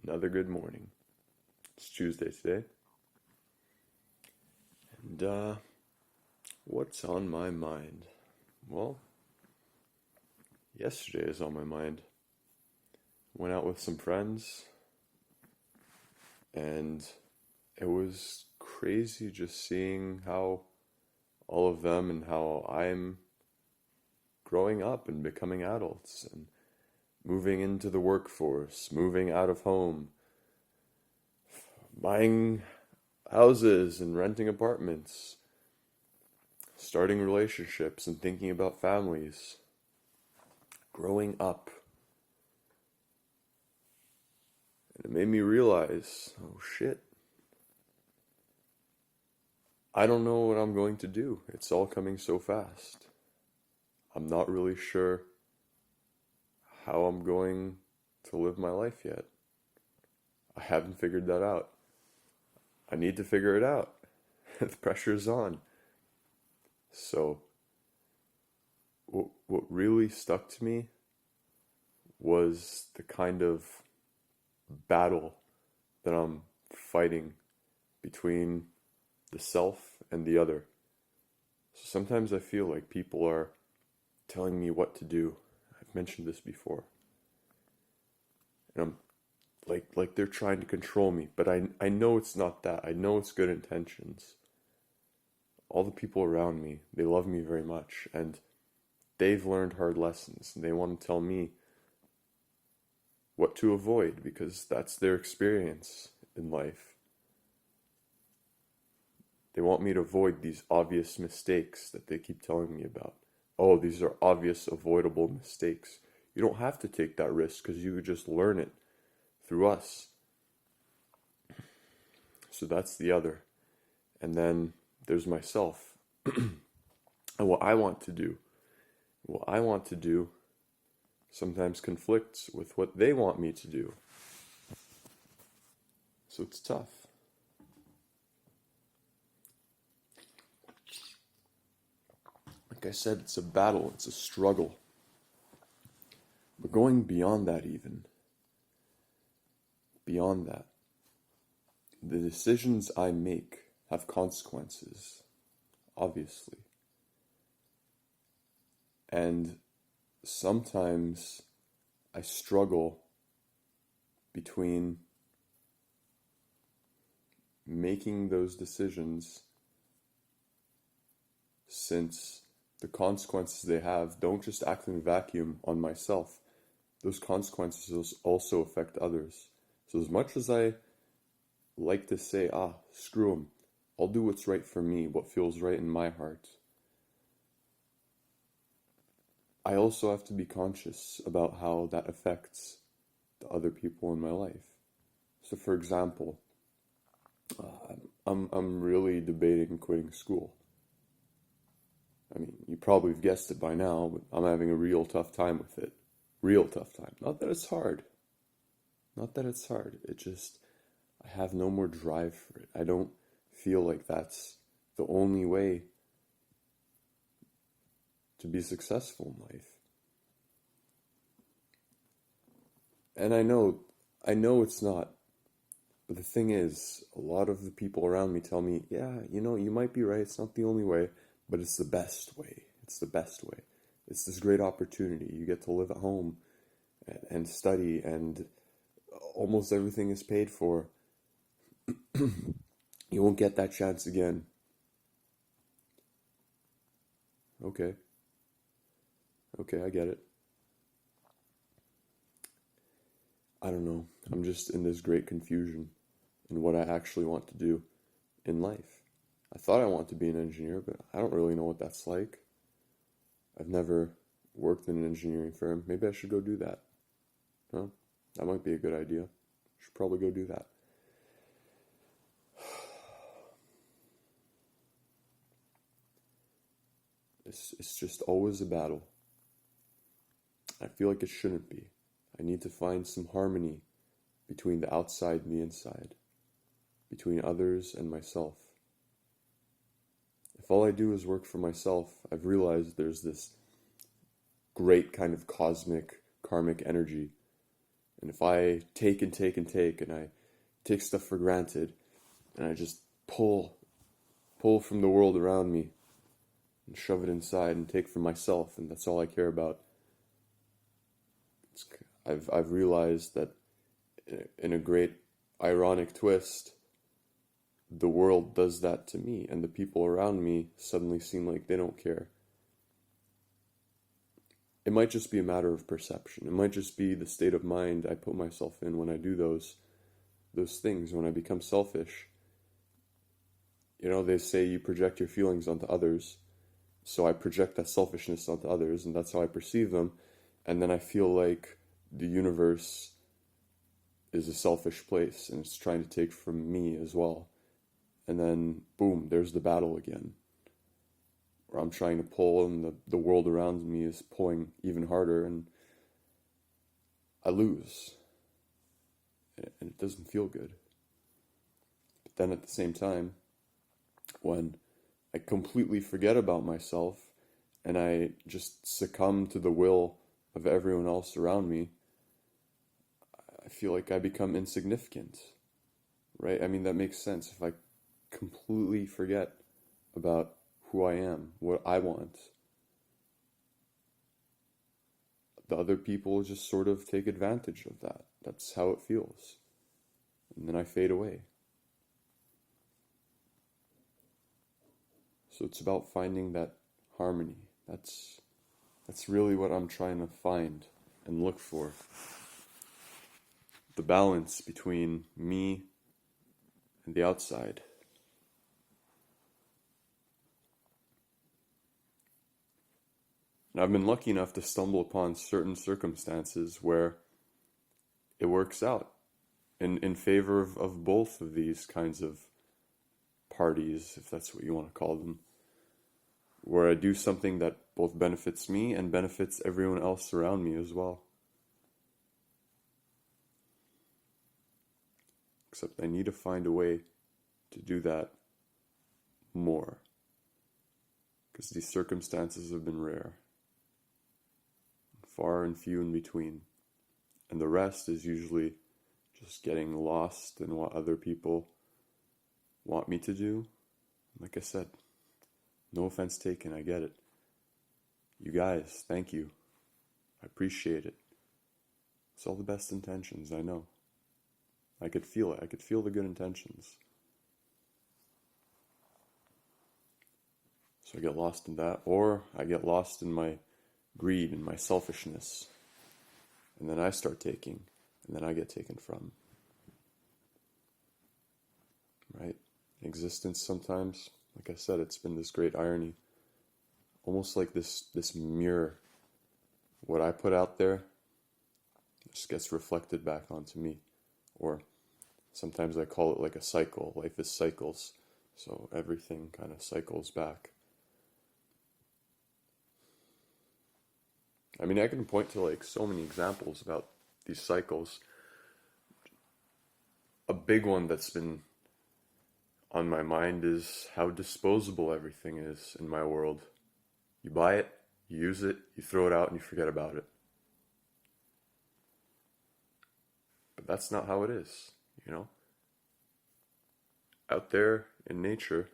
Another good morning. It's Tuesday today. And what's on my mind? Well, yesterday is on my mind. Went out with some friends and it was crazy just seeing how all of them and how I'm growing up and becoming adults and moving into the workforce, moving out of home, buying houses and renting apartments, starting relationships and thinking about families, growing up. And it made me realize, oh shit, I don't know what I'm going to do. It's all coming so fast. I'm not really sure how I'm going to live my life yet. I haven't figured that out. I need to figure it out. The pressure's on. So, what really stuck to me was the kind of battle that I'm fighting between the self and the other. So sometimes I feel like people are telling me what to do. I've mentioned this before. And I'm like they're trying to control me, but I know it's not that. I know it's good intentions. All the people around me, they love me very much and they've learned hard lessons and they want to tell me what to avoid because that's their experience in life. They want me to avoid these obvious mistakes that they keep telling me about. Oh, these are obvious, avoidable mistakes. You don't have to take that risk because you could just learn it through us. So that's the other. And then there's myself. And what I want to do. What I want to do sometimes conflicts with what they want me to do. So it's tough. Like I said, it's a battle, it's a struggle. But going beyond that beyond that, the decisions I make have consequences, obviously. And sometimes I struggle between making those decisions since the consequences they have don't just act in a vacuum on myself. Those consequences also affect others. So as much as I like to say, screw them, I'll do what's right for me, what feels right in my heart, I also have to be conscious about how that affects the other people in my life. So for example, I'm really debating quitting school. I mean, you probably have guessed it by now, but I'm having a real tough time with it. Real tough time. Not that it's hard. Not that it's hard. It just, I have no more drive for it. I don't feel like that's the only way to be successful in life. And I know it's not. But the thing is, a lot of the people around me tell me, yeah, you might be right. It's not the only way, but it's the best way. It's the best way. It's this great opportunity. You get to live at home and study, and almost everything is paid for. You won't get that chance again. Okay, I get it. I don't know. I'm just in this great confusion in what I actually want to do in life. I thought I wanted to be an engineer, but I don't really know what that's like. I've never worked in an engineering firm. Maybe I should go do that. Huh? That might be a good idea. Should probably go do that. It's just always a battle. I feel like it shouldn't be. I need to find some harmony between the outside and the inside, between others and myself. If all I do is work for myself, I've realized there's this great kind of cosmic, karmic energy And if I take and take and take, and I take stuff for granted, and I just pull from the world around me and shove it inside and take from myself, and that's all I care about. It's, I've realized that in a great ironic twist, the world does that to me, and the people around me suddenly seem like they don't care. It might just be a matter of perception. It might just be the state of mind I put myself in when I do those things, when I become selfish. You know, they say you project your feelings onto others, so I project that selfishness onto others, and that's how I perceive them, and then I feel like the universe is a selfish place, and it's trying to take from me as well. And then, boom, there's the battle again. Where I'm trying to pull, and the world around me is pulling even harder, and I lose. And it doesn't feel good. But then at the same time, when I completely forget about myself, and I just succumb to the will of everyone else around me, I feel like I become insignificant, right? I mean, that makes sense. If I completely forget about who I am, what I want, the other people just sort of take advantage of that. That's how it feels. And then I fade away. So it's about finding that harmony. That's really what I'm trying to find and look for. The balance between me and the outside. And I've been lucky enough to stumble upon certain circumstances where it works out in favor of both of these kinds of parties, if that's what you want to call them, where I do something that both benefits me and benefits everyone else around me as well. Except I need to find a way to do that more, because these circumstances have been rare, far and few in between, and the rest is usually just getting lost in what other people want me to do. Like I said, no offense taken, I get it. You guys, thank you. I appreciate it. It's all the best intentions, I know. I could feel it. I could feel the good intentions. So I get lost in that, or I get lost in my greed and my selfishness. And then I start taking, and then I get taken from. Right? Existence sometimes, like I said, it's been this great irony. Almost like this mirror. What I put out there just gets reflected back onto me. Or sometimes I call it like a cycle. Life is cycles. So everything kind of cycles back. I mean, I can point to like so many examples about these cycles. A big one that's been on my mind is how disposable everything is in my world. You buy it, you use it, you throw it out, and you forget about it. But that's not how it is, you know? Out there in nature,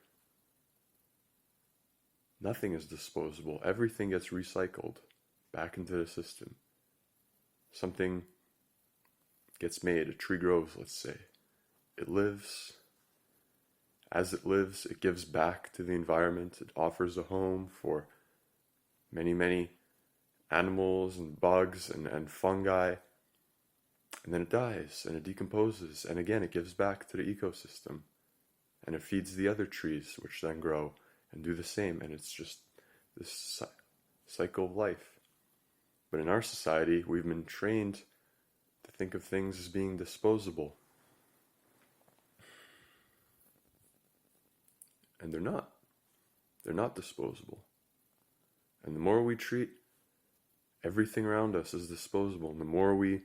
nothing is disposable. Everything gets recycled back into the system. Something gets made, a tree grows, let's say. It lives. As it lives, it gives back to the environment. It offers a home for many, many animals and bugs and fungi. And then it dies and it decomposes. And again, it gives back to the ecosystem. And it feeds the other trees, which then grow and do the same. And it's just this cycle of life. But in our society, we've been trained to think of things as being disposable. And they're not. They're not disposable. And the more we treat everything around us as disposable, and the more we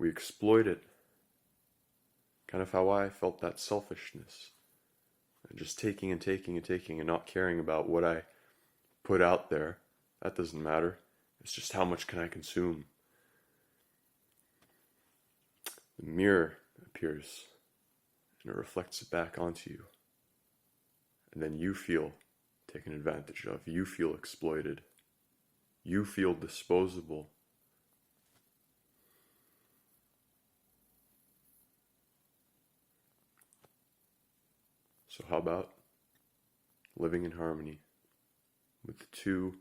exploit it, kind of how I felt that selfishness. And just taking and taking and taking and not caring about what I put out there. That doesn't matter. It's just how much can I consume. The mirror appears and it reflects it back onto you. And then you feel taken advantage of. You feel exploited. You feel disposable. So how about living in harmony with the two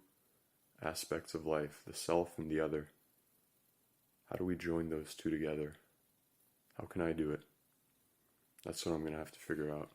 aspects of life, the self and the other? How do we join those two together? How can I do it? That's what I'm going to have to figure out.